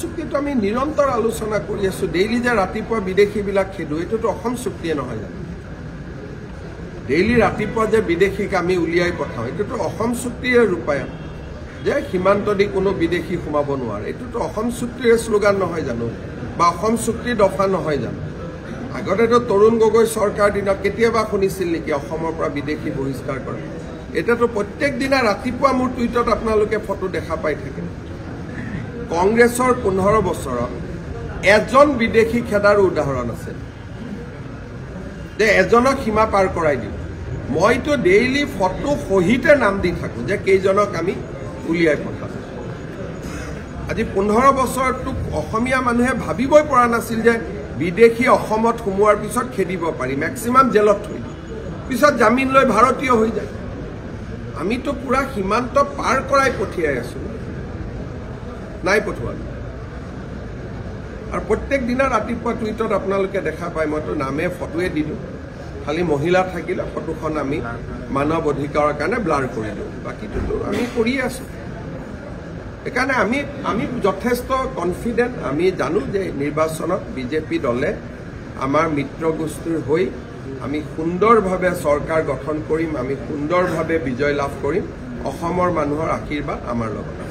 চুক্তিটো আমি নিৰন্তৰ আলোচনা কৰি আছো ডেইলি যে ৰাতিপুৱা বিদেশীবিলাক খেদো এইটোতো অসম চুক্তিয়ে নহয় জানো ডেইলি ৰাতিপুৱা যে বিদেশীক আমি উলিয়াই পঠাওঁ এইটোতো অসম চুক্তিৰে ৰূপায়ণ যে সীমান্ত দি কোনো বিদেশী সোমাব নোৱাৰে এইটোতো অসম চুক্তিৰে শ্লোগান নহয় জানো বা অসম চুক্তিৰ দফা নহয় জানো আগতেতো তৰুণ গগৈ চৰকাৰ দিনত কেতিয়াবা শুনিছিল নেকি অসমৰ পৰা বিদেশী বহিষ্কাৰ কৰে এটাতো প্ৰত্যেক দিনা ৰাতিপুৱা মোৰ টুইটত আপোনালোকে ফটো দেখা পাই থাকে কংগ্ৰেছৰ 15 বছৰত এজন বিদেশী খেদাৰ উদাহৰণ আছে যে এজনক সীমা পাৰ কৰাই দিওঁ মইতো ডেইলি ফটো সহিতে নাম দি থাকো যে কেইজনক আমি উলিয়াই পঠাম আজি 15 বছৰটো অসমীয়া মানুহে ভাবিবই পৰা নাছিল যে বিদেশী অসমত সোমোৱাৰ পিছত খেদিব পাৰি ম্যাক্সিমাম জেলত থৈ পিছত জামিন লৈ ভাৰতীয় হৈ যায় আমিতো পুৰা সীমান্ত পাৰ কৰাই পঠিয়াই আছো নাই পঠোৱা আৰু প্ৰত্যেক দিনা ৰাতিপুৱা টুইটত আপোনালোকে দেখা পায় মইতো নামে ফটোৱে দিলো খালি মহিলা থাকিলে ফটোখন আমি মানৱ অধিকাৰৰ কাৰণে ব্লাৰ কৰি দিওঁ বাকিটো আমি কৰিয়ে আছো একাৰণে আমি যথেষ্ট কনফিডেন্ট আমি জানো যে নিৰ্বাচনত বিজেপি দলে আমাৰ মিত্ৰ গোষ্ঠীৰ হৈ আমি সুন্দৰভাৱে চৰকাৰ গঠন কৰিম আমি সুন্দৰভাৱে বিজয় লাভ কৰিম অসমৰ মানুহৰ আশীৰ্বাদ আমাৰ লগত